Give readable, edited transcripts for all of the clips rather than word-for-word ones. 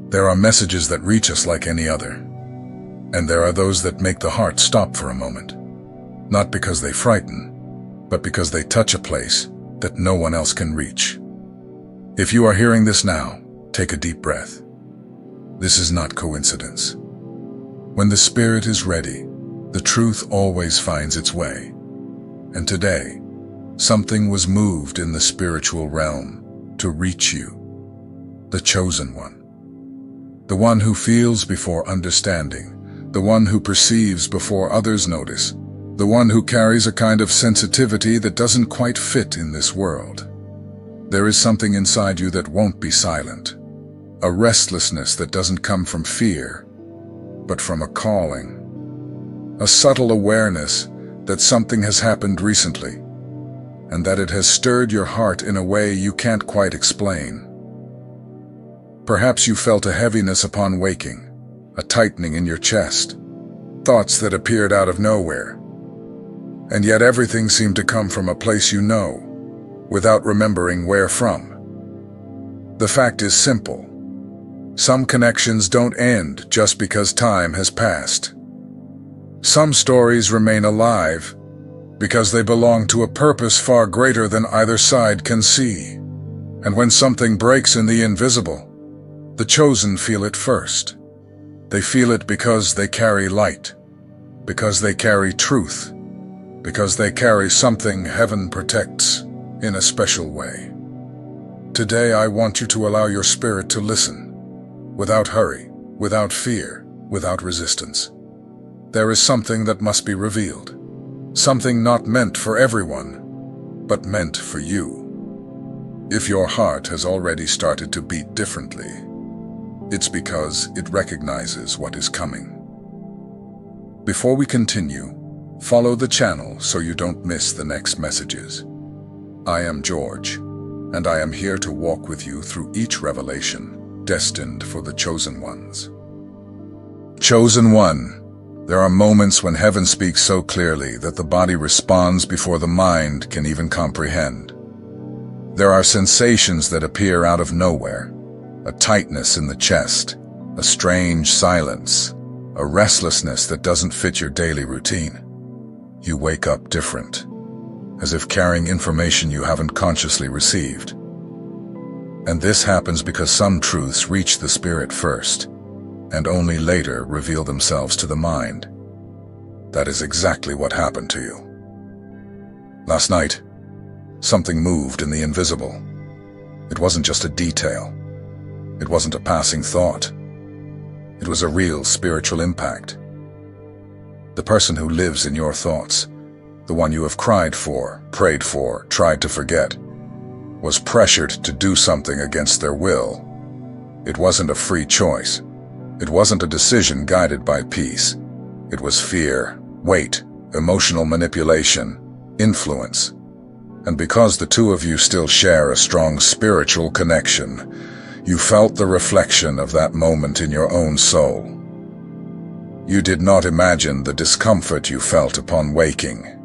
There are messages that reach us like any other, and there are those that make the heart stop for a moment, not because they frighten, but because they touch a place that no one else can reach. If you are hearing this now, take a deep breath. This is not coincidence. When the spirit is ready, the truth always finds its way. And today, something was moved in the spiritual realm to reach you, the chosen one. The one who feels before understanding, the one who perceives before others notice, the one who carries a kind of sensitivity that doesn't quite fit in this world. There is something inside you that won't be silent, a restlessness that doesn't come from fear, but from a calling, a subtle awareness that something has happened recently, and that it has stirred your heart in a way you can't quite explain. Perhaps you felt a heaviness upon waking, a tightening in your chest, thoughts that appeared out of nowhere. And yet everything seemed to come from a place you know, without remembering where from. The fact is simple. Some connections don't end just because time has passed. Some stories remain alive because they belong to a purpose far greater than either side can see. And when something breaks in the invisible, the chosen feel it first. They feel it because they carry light, because they carry truth, because they carry something heaven protects in a special way. Today I want you to allow your spirit to listen, without hurry, without fear, without resistance. There is something that must be revealed, something not meant for everyone, but meant for you. If your heart has already started to beat differently, it's because it recognizes what is coming. Before we continue, follow the channel so you don't miss the next messages. I am George, and I am here to walk with you through each revelation destined for the chosen ones. Chosen one, there are moments when heaven speaks so clearly that the body responds before the mind can even comprehend. There are sensations that appear out of nowhere, a tightness in the chest, a strange silence, a restlessness that doesn't fit your daily routine. You wake up different, as if carrying information you haven't consciously received. And this happens because some truths reach the spirit first, and only later reveal themselves to the mind. That is exactly what happened to you. Last night, something moved in the invisible. It wasn't just a detail. It wasn't a passing thought. It was a real spiritual impact. The person who lives in your thoughts, the one you have cried for, prayed for, tried to forget, was pressured to do something against their will. It wasn't a free choice. It wasn't a decision guided by peace. It was fear, weight, emotional manipulation, influence. And because the two of you still share a strong spiritual connection, you felt the reflection of that moment in your own soul. You did not imagine the discomfort you felt upon waking.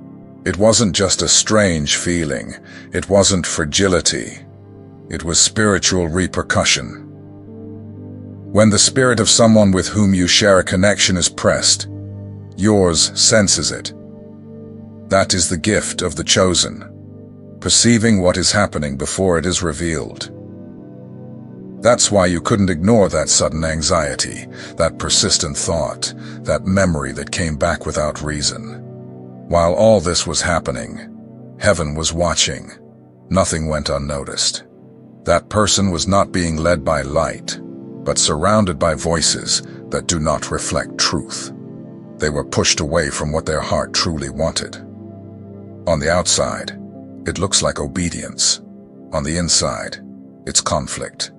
It wasn't just a strange feeling. It wasn't fragility. It was spiritual repercussion. When the spirit of someone with whom you share a connection is pressed, yours senses it. That is the gift of the chosen, perceiving what is happening before it is revealed. That's why you couldn't ignore that sudden anxiety, that persistent thought, that memory that came back without reason. While all this was happening, heaven was watching. Nothing went unnoticed. That person was not being led by light, but surrounded by voices that do not reflect truth. They were pushed away from what their heart truly wanted. On the outside, it looks like obedience. On the inside, it's conflict.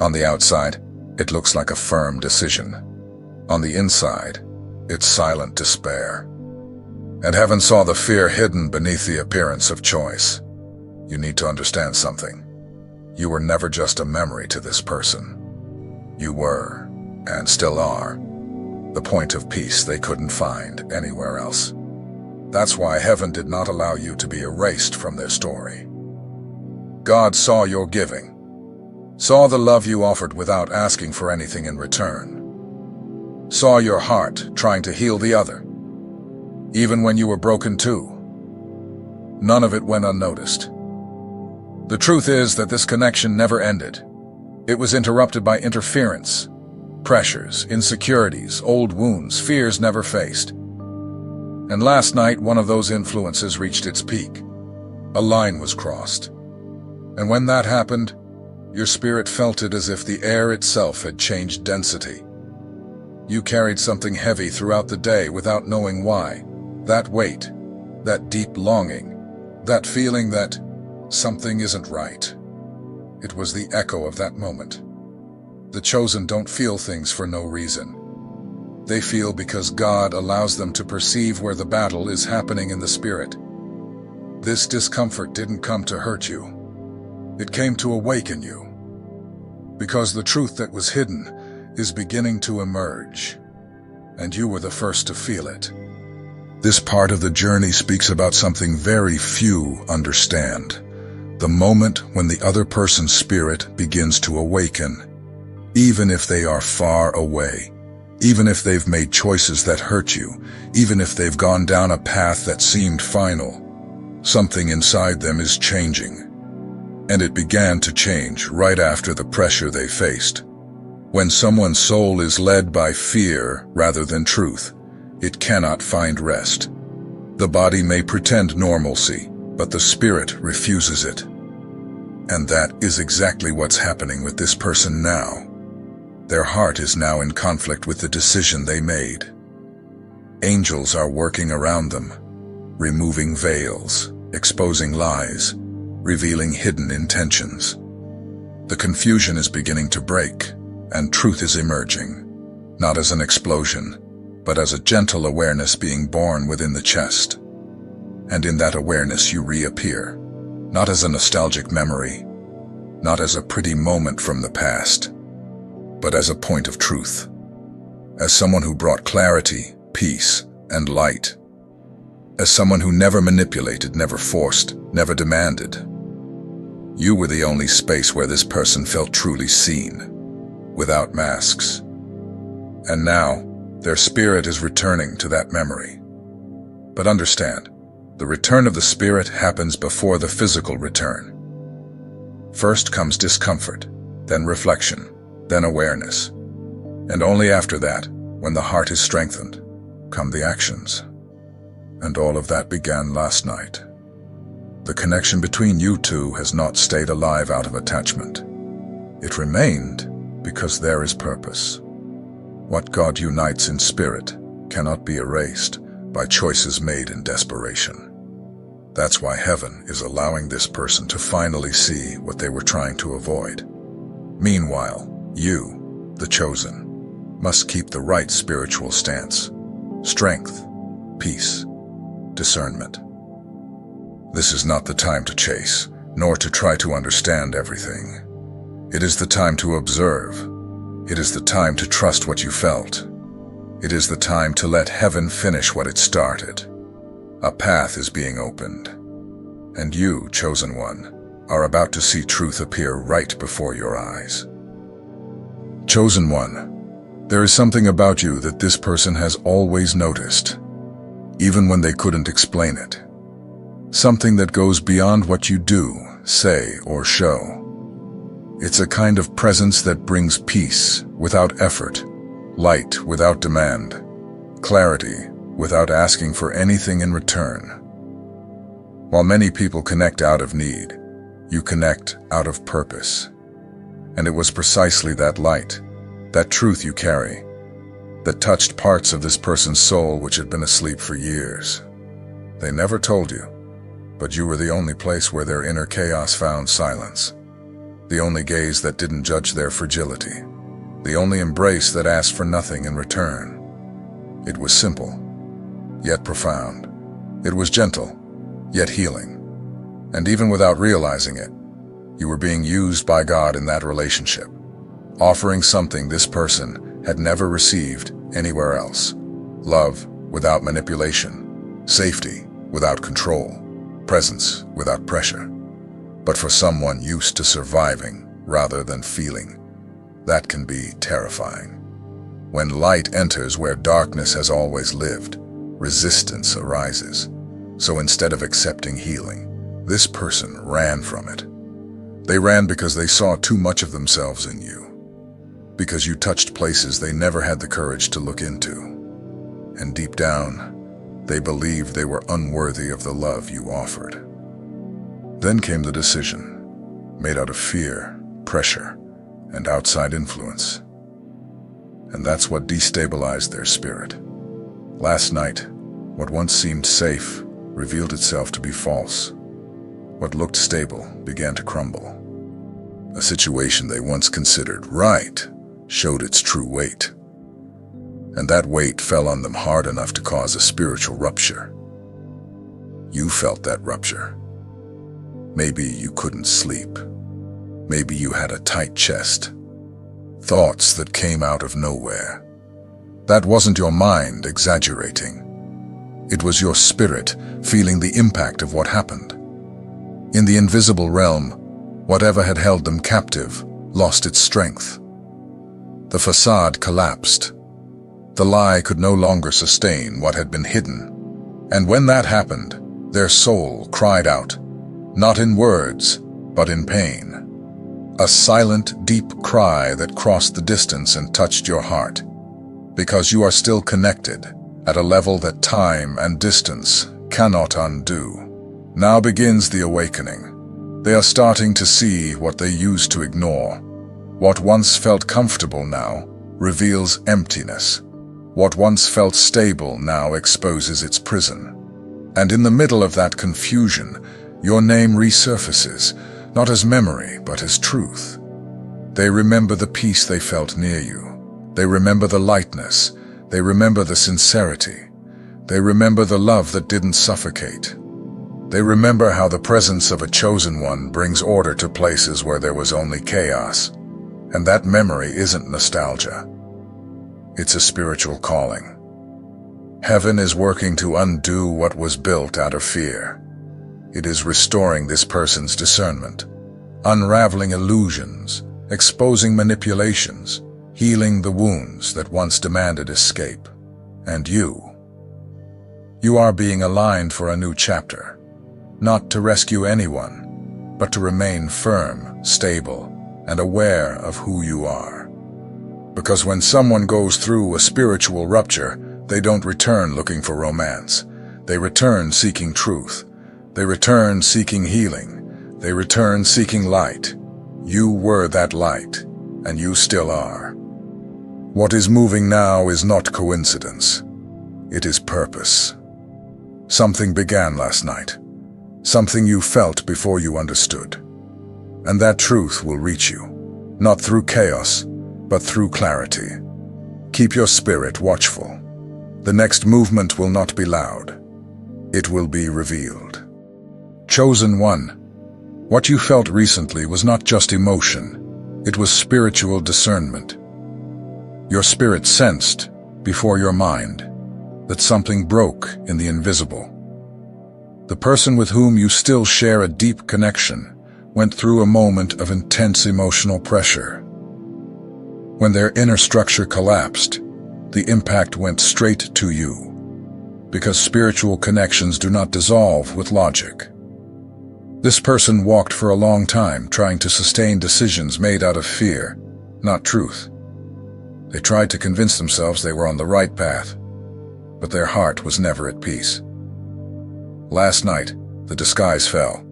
On the outside, it looks like a firm decision. On the inside, it's silent despair. And heaven saw the fear hidden beneath the appearance of choice. You need to understand something. You were never just a memory to this person. You were, and still are, the point of peace they couldn't find anywhere else. That's why heaven did not allow you to be erased from their story. God saw your giving. saw the love you offered without asking for anything in return, saw your heart trying to heal the other, even when you were broken too. None of it went unnoticed. The truth is that this connection never ended. It was interrupted by interference, pressures, insecurities, old wounds, fears never faced. And last night, one of those influences reached its peak. A line was crossed. And when that happened, your spirit felt it as if the air itself had changed density. You carried something heavy throughout the day without knowing why. That weight, that deep longing, that feeling that something isn't right. It was the echo of that moment. The chosen don't feel things for no reason. They feel because God allows them to perceive where the battle is happening in the spirit. This discomfort didn't come to hurt you. It came to awaken you. Because the truth that was hidden is beginning to emerge. And you were the first to feel it. This part of the journey speaks about something very few understand. The moment when the other person's spirit begins to awaken. Even if they are far away. Even if they've made choices that hurt you. Even if they've gone down a path that seemed final. Something inside them is changing. And it began to change right after the pressure they faced. When someone's soul is led by fear rather than truth, it cannot find rest. The body may pretend normalcy, but the spirit refuses it. And that is exactly what's happening with this person now. Their heart is now in conflict with the decision they made. Angels are working around them, removing veils, exposing lies, revealing hidden intentions. The confusion is beginning to break, and truth is emerging, not as an explosion, but as a gentle awareness being born within the chest. And in that awareness you reappear, not as a nostalgic memory, not as a pretty moment from the past, but as a point of truth, as someone who brought clarity, peace, and light, as someone who never manipulated, never forced, never demanded. You were the only space where this person felt truly seen, without masks. And now, their spirit is returning to that memory. But understand, the return of the spirit happens before the physical return. First comes discomfort, then reflection, then awareness. And only after that, when the heart is strengthened, come the actions. And all of that began last night. The connection between you two has not stayed alive out of attachment. It remained because there is purpose. What God unites in spirit cannot be erased by choices made in desperation. That's why heaven is allowing this person to finally see what they were trying to avoid. Meanwhile, you, the chosen, must keep the right spiritual stance. Strength, peace, discernment. This is not the time to chase, nor to try to understand everything. It is the time to observe. It is the time to trust what you felt. It is the time to let heaven finish what it started. A path is being opened. And you, chosen one, are about to see truth appear right before your eyes. Chosen one, there is something about you that this person has always noticed, even when they couldn't explain it. Something that goes beyond what you do, say, or show. It's a kind of presence that brings peace without effort, light without demand, clarity without asking for anything in return. While many people connect out of need, you connect out of purpose. And it was precisely that light, that truth you carry, that touched parts of this person's soul which had been asleep for years. They never told you, but you were the only place where their inner chaos found silence. The only gaze that didn't judge their fragility. The only embrace that asked for nothing in return. It was simple, yet profound. It was gentle, yet healing. And even without realizing it, you were being used by God in that relationship, offering something this person had never received anywhere else. Love without manipulation, safety without control, presence without pressure. But for someone used to surviving, rather than feeling. That can be terrifying. When light enters where darkness has always lived, resistance arises. So instead of accepting healing, this person ran from it. They ran because they saw too much of themselves in you, because you touched places they never had the courage to look into. And deep down, they believed they were unworthy of the love you offered. Then came the decision, made out of fear, pressure, and outside influence. And that's what destabilized their spirit. Last night, what once seemed safe revealed itself to be false. What looked stable began to crumble. A situation they once considered right showed its true weight. And that weight fell on them hard enough to cause a spiritual rupture. You felt that rupture. Maybe you couldn't sleep. Maybe you had a tight chest. Thoughts that came out of nowhere. That wasn't your mind exaggerating. It was your spirit feeling the impact of what happened. In the invisible realm, whatever had held them captive lost its strength. The facade collapsed. The lie could no longer sustain what had been hidden. And when that happened, their soul cried out, not in words, but in pain. A silent, deep cry that crossed the distance and touched your heart. Because you are still connected at a level that time and distance cannot undo. Now begins the awakening. They are starting to see what they used to ignore. What once felt comfortable now reveals emptiness. What once felt stable now exposes its prison. And in the middle of that confusion, your name resurfaces, not as memory, but as truth. They remember the peace they felt near you. They remember the lightness. They remember the sincerity. They remember the love that didn't suffocate. They remember how the presence of a chosen one brings order to places where there was only chaos. And that memory isn't nostalgia. It's a spiritual calling. Heaven is working to undo what was built out of fear. It is restoring this person's discernment, unraveling illusions, exposing manipulations, healing the wounds that once demanded escape. And you are being aligned for a new chapter. Not to rescue anyone, but to remain firm, stable, and aware of who you are. Because when someone goes through a spiritual rupture, they don't return looking for romance. They return seeking truth. They return seeking healing. They return seeking light. You were that light, and you still are. What is moving now is not coincidence. It is purpose. Something began last night. Something you felt before you understood. And that truth will reach you, not through chaos, but through clarity. Keep your spirit watchful. The next movement will not be loud. It will be revealed. Chosen one, what you felt recently was not just emotion. It was spiritual discernment. Your spirit sensed, before your mind, that something broke in the invisible. The person with whom you still share a deep connection went through a moment of intense emotional pressure. When their inner structure collapsed, the impact went straight to you, because spiritual connections do not dissolve with logic. This person walked for a long time trying to sustain decisions made out of fear, not truth. They tried to convince themselves they were on the right path, but their heart was never at peace. Last night, the disguise fell.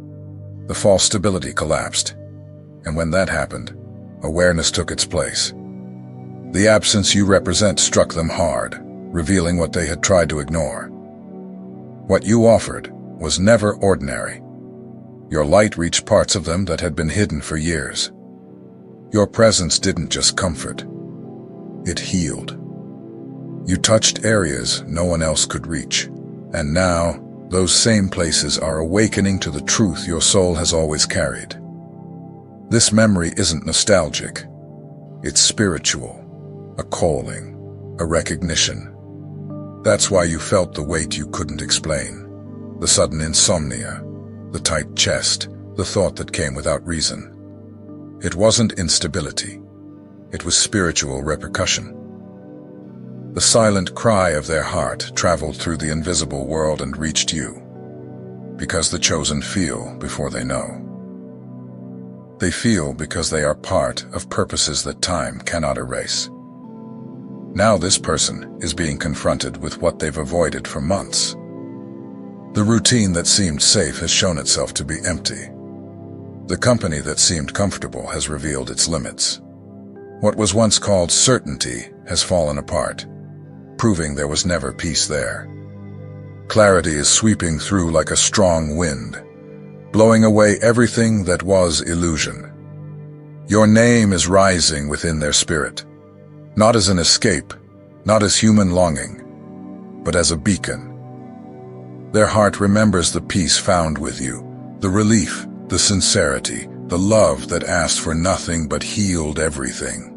The false stability collapsed. And when that happened, awareness took its place. The absence you represent struck them hard, revealing what they had tried to ignore. What you offered was never ordinary. Your light reached parts of them that had been hidden for years. Your presence didn't just comfort. It healed. You touched areas no one else could reach. And now, those same places are awakening to the truth your soul has always carried. This memory isn't nostalgic. It's spiritual, a calling, a recognition. That's why you felt the weight you couldn't explain, the sudden insomnia, the tight chest, the thought that came without reason. It wasn't instability. It was spiritual repercussion. The silent cry of their heart traveled through the invisible world and reached you, because the chosen feel before they know. They feel because they are part of purposes that time cannot erase. Now this person is being confronted with what they've avoided for months. The routine that seemed safe has shown itself to be empty. The company that seemed comfortable has revealed its limits. What was once called certainty has fallen apart, proving there was never peace there. Clarity is sweeping through like a strong wind, blowing away everything that was illusion. Your name is rising within their spirit, not as an escape, not as human longing, but as a beacon. Their heart remembers the peace found with you, the relief, the sincerity, the love that asked for nothing but healed everything.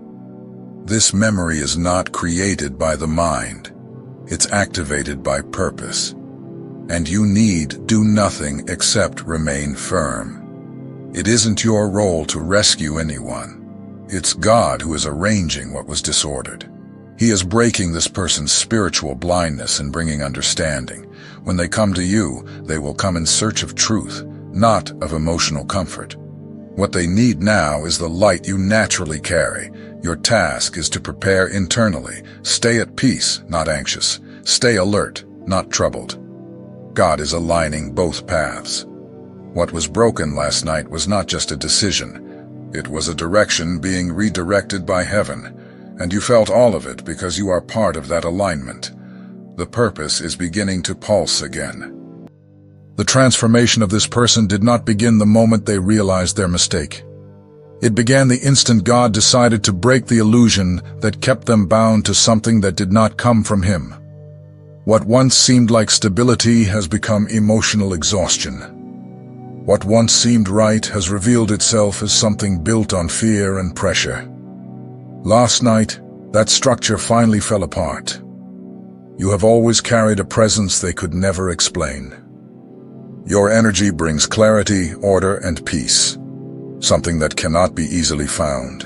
This memory is not created by the mind. It's activated by purpose. And you need do nothing except remain firm. It isn't your role to rescue anyone. It's God who is arranging what was disordered. He is breaking this person's spiritual blindness and bringing understanding. When they come to you, they will come in search of truth, not of emotional comfort. What they need now is the light you naturally carry. Your task is to prepare internally. Stay at peace, not anxious. Stay alert, not troubled. God is aligning both paths. What was broken last night was not just a decision. It was a direction being redirected by heaven. And you felt all of it because you are part of that alignment. The purpose is beginning to pulse again. The transformation of this person did not begin the moment they realized their mistake. It began the instant God decided to break the illusion that kept them bound to something that did not come from Him. What once seemed like stability has become emotional exhaustion. What once seemed right has revealed itself as something built on fear and pressure. Last night, that structure finally fell apart. You have always carried a presence they could never explain. Your energy brings clarity, order, and peace, something that cannot be easily found.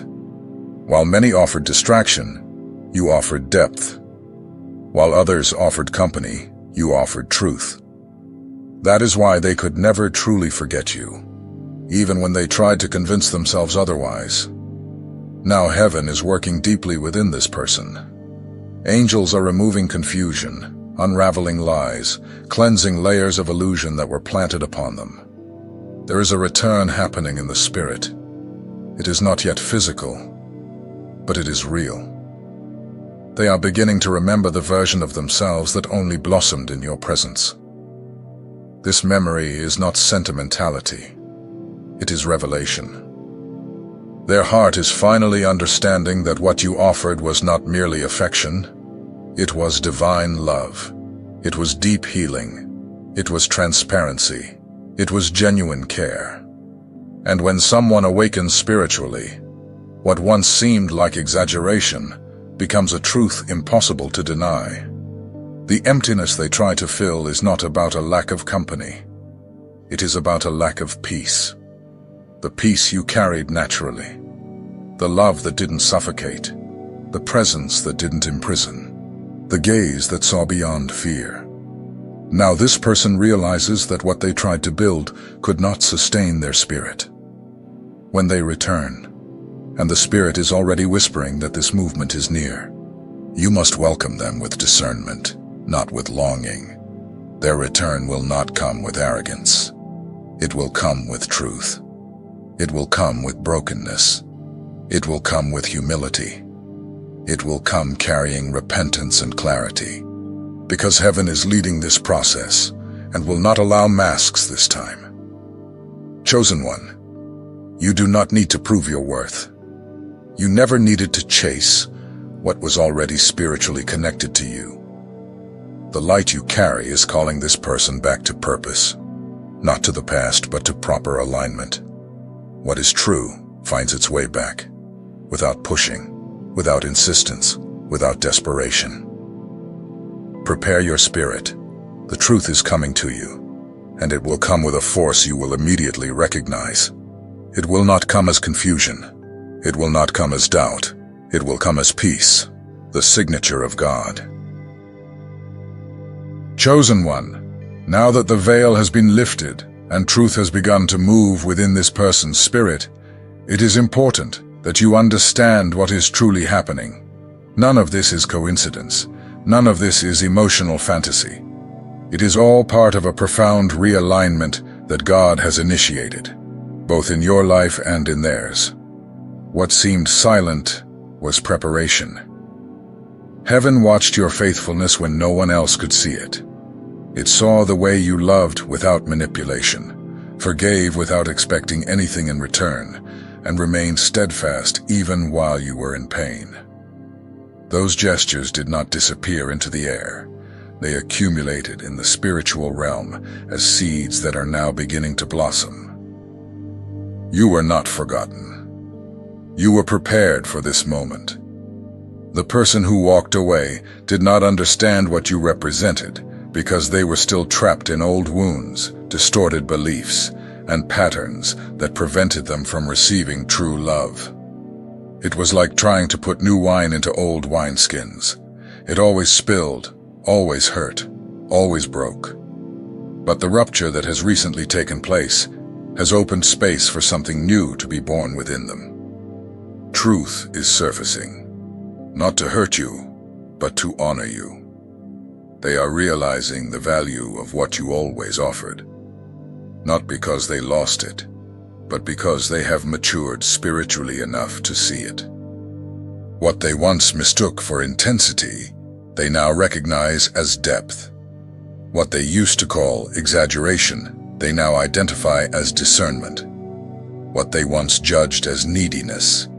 While many offered distraction, you offered depth. While others offered company, you offered truth. That is why they could never truly forget you, even when they tried to convince themselves otherwise. Now heaven is working deeply within this person. Angels are removing confusion, unraveling lies, cleansing layers of illusion that were planted upon them. There is a return happening in the spirit. It is not yet physical, but it is real. They are beginning to remember the version of themselves that only blossomed in your presence. This memory is not sentimentality. It is revelation. Their heart is finally understanding that what you offered was not merely affection. It was divine love. It was deep healing. It was transparency. It was genuine care. And when someone awakens spiritually, what once seemed like exaggeration becomes a truth impossible to deny. The emptiness they try to fill is not about a lack of company. It is about a lack of peace. The peace you carried naturally. The love that didn't suffocate. The presence that didn't imprison. The gaze that saw beyond fear. Now this person realizes that what they tried to build could not sustain their spirit. When they return, and the spirit is already whispering that this movement is near, you must welcome them with discernment, not with longing. Their return will not come with arrogance. It will come with truth. It will come with brokenness. It will come with humility. It will come carrying repentance and clarity. Because heaven is leading this process and will not allow masks this time. Chosen one, you do not need to prove your worth. You never needed to chase what was already spiritually connected to you. The light you carry is calling this person back to purpose, not to the past, but to proper alignment. What is true finds its way back, without pushing, without insistence, without desperation. Prepare your spirit. The truth is coming to you, and it will come with a force you will immediately recognize. It will not come as confusion. It will not come as doubt. It will come as peace, the signature of God. Chosen one, now that the veil has been lifted and truth has begun to move within this person's spirit, it is important that you understand what is truly happening. None of this is coincidence. None of this is emotional fantasy. It is all part of a profound realignment that God has initiated, both in your life and in theirs. What seemed silent was preparation. Heaven watched your faithfulness when no one else could see it. It saw the way you loved without manipulation, forgave without expecting anything in return, and remained steadfast even while you were in pain. Those gestures did not disappear into the air. They accumulated in the spiritual realm as seeds that are now beginning to blossom. You were not forgotten. You were prepared for this moment. The person who walked away did not understand what you represented because they were still trapped in old wounds, distorted beliefs, and patterns that prevented them from receiving true love. It was like trying to put new wine into old wineskins. It always spilled, always hurt, always broke. But the rupture that has recently taken place has opened space for something new to be born within them. Truth is surfacing, not to hurt you, but to honor you. They are realizing the value of what you always offered, not because they lost it, but because they have matured spiritually enough to see it. What they once mistook for intensity, they now recognize as depth. What they used to call exaggeration, they now identify as discernment. What they once judged as neediness,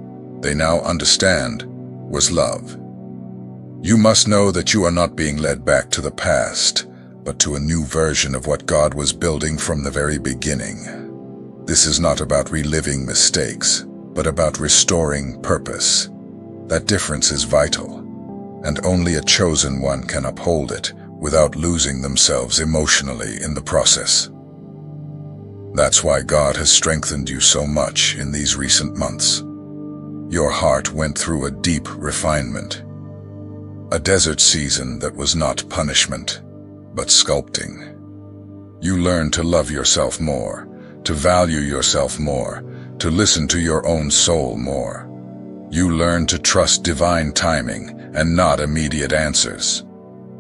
they now understand was love. You must know that you are not being led back to the past, but to a new version of what God was building from the very beginning. This is not about reliving mistakes, but about restoring purpose. That difference is vital, and only a chosen one can uphold it without losing themselves emotionally in the process. That's why God has strengthened you so much in these recent months. Your heart went through a deep refinement, a desert season that was not punishment, but sculpting. You learned to love yourself more, to value yourself more, to listen to your own soul more. You learn to trust divine timing and not immediate answers.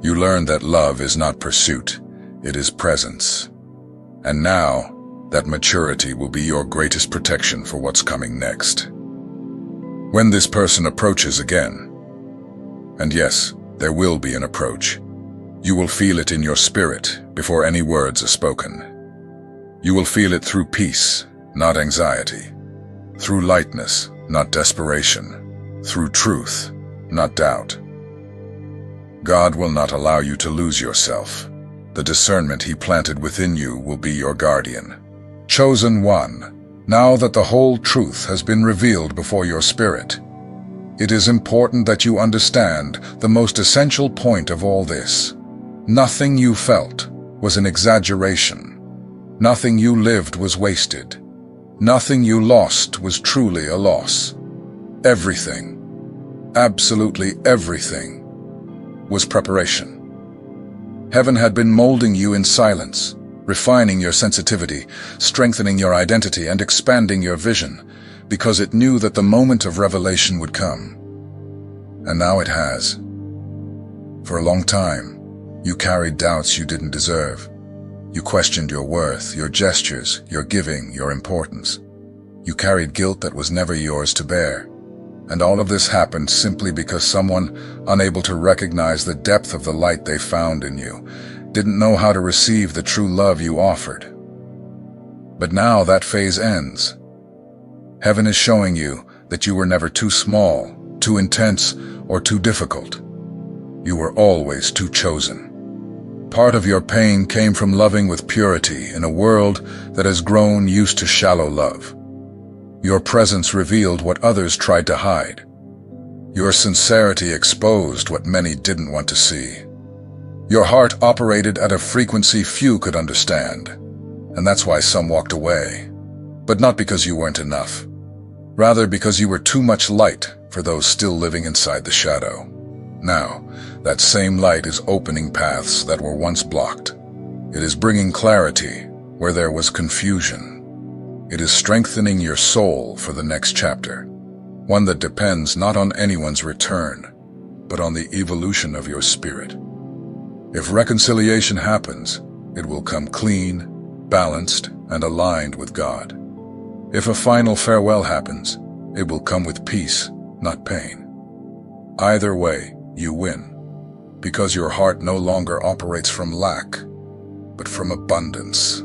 You learn that love is not pursuit, it is presence. And now, that maturity will be your greatest protection for what's coming next. When this person approaches again, and yes, there will be an approach, you will feel it in your spirit before any words are spoken. You will feel it through peace, not anxiety, through lightness, not desperation, through truth, not doubt. God will not allow you to lose yourself. The discernment He planted within you will be your guardian. Chosen one, now that the whole truth has been revealed before your spirit, it is important that you understand the most essential point of all this. Nothing you felt was an exaggeration. Nothing you lived was wasted. Nothing you lost was truly a loss. Everything, absolutely everything, was preparation. Heaven had been molding you in silence, refining your sensitivity, strengthening your identity, and expanding your vision, because it knew that the moment of revelation would come. And now it has. For a long time, you carried doubts you didn't deserve. You questioned your worth, your gestures, your giving, your importance. You carried guilt that was never yours to bear. And all of this happened simply because someone, unable to recognize the depth of the light they found in you, didn't know how to receive the true love you offered. But now that phase ends. Heaven is showing you that you were never too small, too intense, or too difficult. You were always too chosen. Part of your pain came from loving with purity in a world that has grown used to shallow love. Your presence revealed what others tried to hide. Your sincerity exposed what many didn't want to see. Your heart operated at a frequency few could understand, and that's why some walked away. But not because you weren't enough. Rather because you were too much light for those still living inside the shadow. Now, that same light is opening paths that were once blocked. It is bringing clarity where there was confusion. It is strengthening your soul for the next chapter, one that depends not on anyone's return, but on the evolution of your spirit. If reconciliation happens, it will come clean, balanced, and aligned with God. If a final farewell happens, it will come with peace, not pain. Either way, you win, because your heart no longer operates from lack, but from abundance.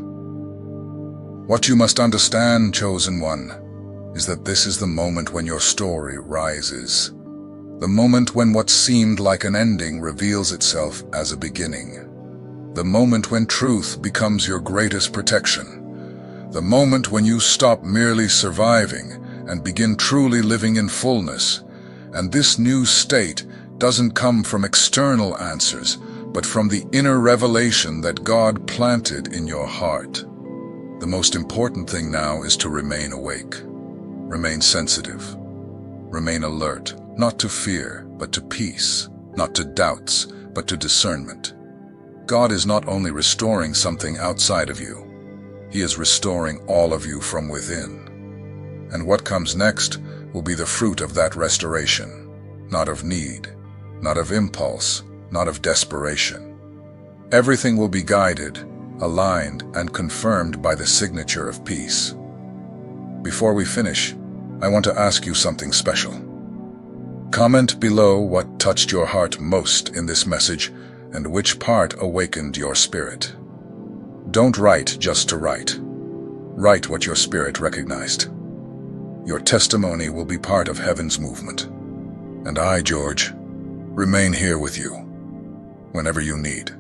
What you must understand, chosen one, is that this is the moment when your story rises. The moment when what seemed like an ending reveals itself as a beginning. The moment when truth becomes your greatest protection. The moment when you stop merely surviving and begin truly living in fullness. And this new state doesn't come from external answers, but from the inner revelation that God planted in your heart. The most important thing now is to remain awake, remain sensitive, remain alert, not to fear, but to peace, not to doubts, but to discernment. God is not only restoring something outside of you, He is restoring all of you from within. And what comes next will be the fruit of that restoration, not of need, not of impulse, not of desperation. Everything will be guided, aligned, and confirmed by the signature of peace. Before we finish, I want to ask you something special. Comment below what touched your heart most in this message and which part awakened your spirit. Don't write just to write. Write what your spirit recognized. Your testimony will be part of heaven's movement. And I, George, remain here with you whenever you need.